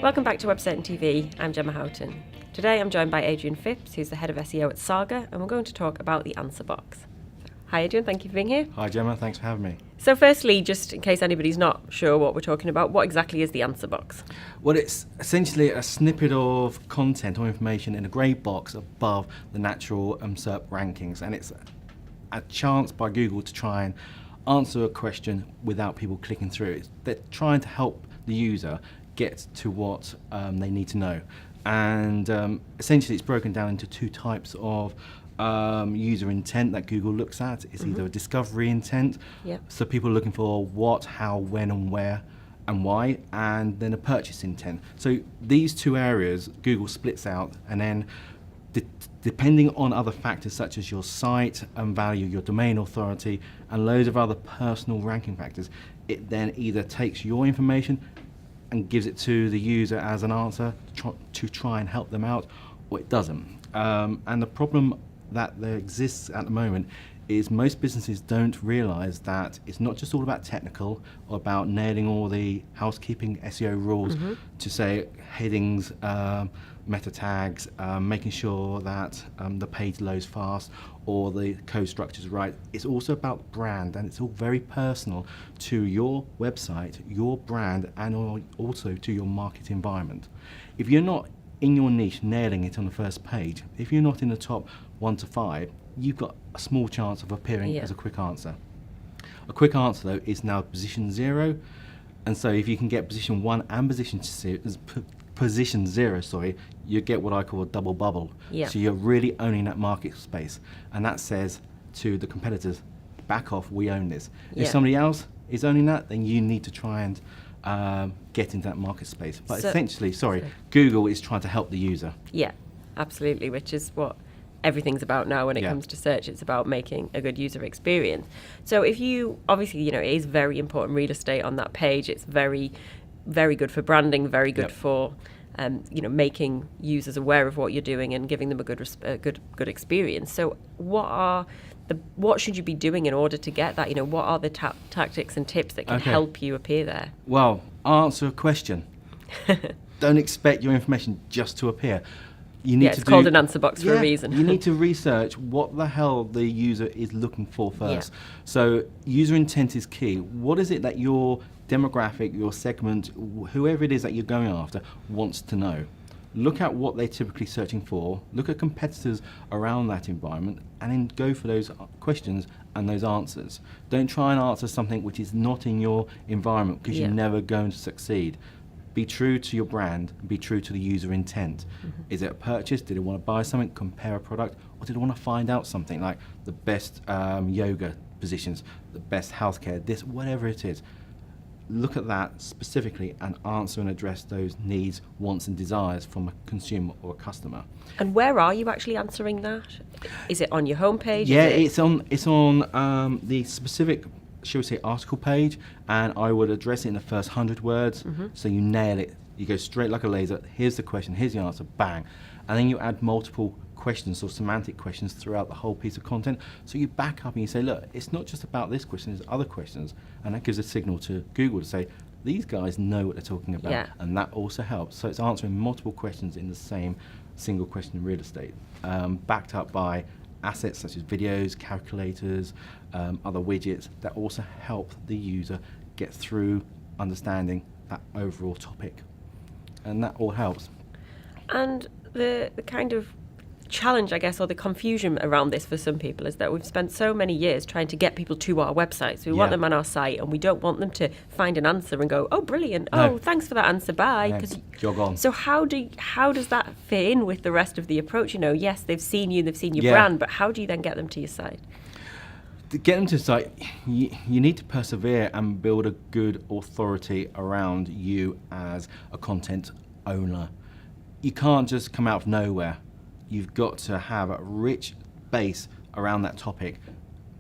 Welcome back to Website and TV. I'm Gemma Houghton. Today I'm joined by Adrian Phipps, who's the head of SEO at Saga, and we're going to talk about the answer box. Hi Adrian, thank you for being here. Hi Gemma, thanks for having me. So firstly, just in case anybody's not sure what we're talking about, what exactly is the answer box? Well, it's essentially a snippet of content or information in a grey box above the natural SERP rankings, and it's a chance by Google to try and answer a question without people clicking through. They're trying to help the user get to what they need to know. And essentially it's broken down into two types of user intent that Google looks at. It's either a discovery intent, so people are looking for what, how, when and where and why, and then a purchase intent. So these two areas Google splits out, and then depending on other factors such as your site and value, your domain authority, and loads of other personal ranking factors, it then either takes your information and gives it to the user as an answer to try and help them out, or it doesn't. And the problem that there exists at the moment is most businesses don't realize that it's not just all about technical or about nailing all the housekeeping SEO rules to say headings, meta tags, making sure that the page loads fast or the code structure is right. It's also about brand, and it's all very personal to your website, your brand, and also to your market environment. If you're not in your niche nailing it on the first page, if you're not in the top 1 to 5, you've got a small chance of appearing as a quick answer. A quick answer though is now position 0, and so if you can get position 1 and position 0, you get what I call a double bubble. So you're really owning that market space, and that says to the competitors, back off, we own this. If somebody else is owning that, then you need to try and get into that market space. But essentially, Google is trying to help the user. Yeah, absolutely, which is what everything's about now when it comes to search. It's about making a good user experience. So if you, obviously, it is very important real estate on that page. It's very, very good for branding, very good for making users aware of what you're doing and giving them a good experience. So what should you be doing in order to get that? What are the tactics and tips that can help you appear there? Well, answer a question. Don't expect your information just to appear. You need it's called an answer box for a reason. You need to research what the hell the user is looking for first. So user intent is key. What is it that your demographic, your segment, whoever it is that you're going after wants to know? Look at what they're typically searching for, look at competitors around that environment, and then go for those questions and those answers. Don't try and answer something which is not in your environment, because you're never going to succeed. Be true to your brand, be true to the user intent. Is it a purchase? Did they want to buy something, compare a product, or did they want to find out something like the best yoga positions, the best healthcare, this, whatever it is? Look at that specifically and answer and address those needs, wants and desires from a consumer or a customer. And where are you actually answering that? Is it on your homepage? Yeah, it's on the specific, shall we say, article page, and I would address it in the first 100 words, so you nail it. You go straight like a laser. Here's the question, here's the answer, bang. And then you add multiple questions or semantic questions throughout the whole piece of content. So you back up and you say, look, it's not just about this question, there's other questions. And that gives a signal to Google to say, these guys know what they're talking about. And that also helps. So it's answering multiple questions in the same single question in real estate, backed up by assets such as videos, calculators, other widgets that also help the user get through understanding that overall topic. And that all helps. And the kind of challenge, I guess, or the confusion around this for some people is that we've spent so many years trying to get people to our websites. We want them on our site, and we don't want them to find an answer and go, oh, brilliant. Oh, thanks for that answer. Bye. Jog on. So how does that fit in with the rest of the approach? Yes, they've seen you, they've seen your brand, but how do you then get them to your site? To get them to the site, you need to persevere and build a good authority around you as a content owner. You can't just come out of nowhere. You've got to have a rich base around that topic,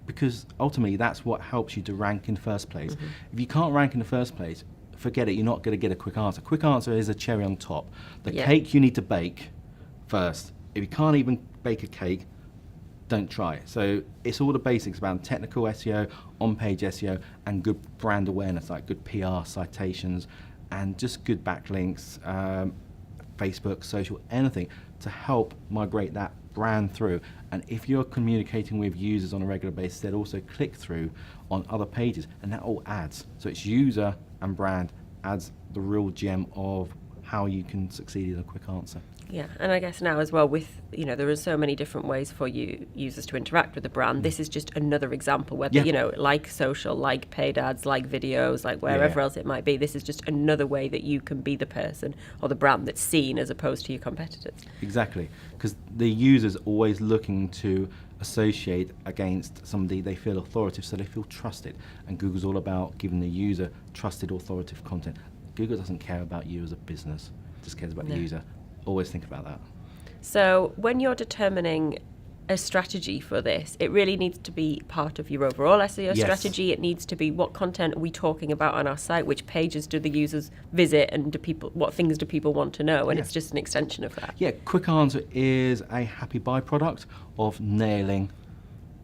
because ultimately that's what helps you to rank in the first place. If you can't rank in the first place, forget it, you're not going to get a quick answer. Quick answer is a cherry on top. The cake you need to bake first. If you can't even bake a cake, don't try it. So it's all the basics about technical SEO, on-page SEO, and good brand awareness, like good PR, citations, and just good backlinks, Facebook, social, anything to help migrate that brand through. And if you're communicating with users on a regular basis, they'll also click through on other pages, and that all adds. So it's user and brand adds the real gem of how you can succeed in a quick answer. Yeah, and I guess now as well, with, you know, there are so many different ways for users to interact with the brand. This is just another example, whether, you know, like social, like paid ads, like videos, like wherever else it might be. This is just another way that you can be the person or the brand that's seen as opposed to your competitors. Exactly, because the user's always looking to associate against somebody they feel authoritative, so they feel trusted. And Google's all about giving the user trusted, authoritative content. Google doesn't care about you as a business, it just cares about the user. Always think about that. So when you're determining a strategy for this, it really needs to be part of your overall SEO strategy. It needs to be, what content are we talking about on our site, which pages do the users visit, and what things do people want to know, and it's just an extension of that. Yeah, quick answer is a happy byproduct of nailing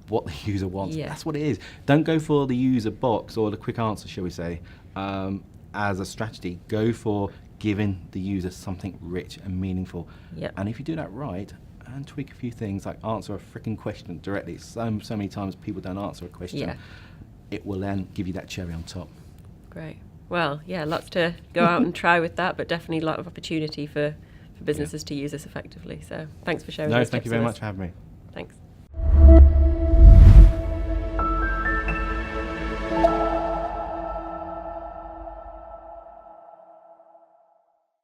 what the user wants. That's what it is. Don't go for the user box or the quick answer, shall we say, as a strategy. Go for giving the user something rich and meaningful. And if you do that right and tweak a few things, like answer a freaking question directly, so many times people don't answer a question, it will then give you that cherry on top. Great. Well, yeah, lots to go out and try with that, but definitely a lot of opportunity for businesses to use this effectively. So thanks for sharing those tips. Thank you very much for having me. Thanks.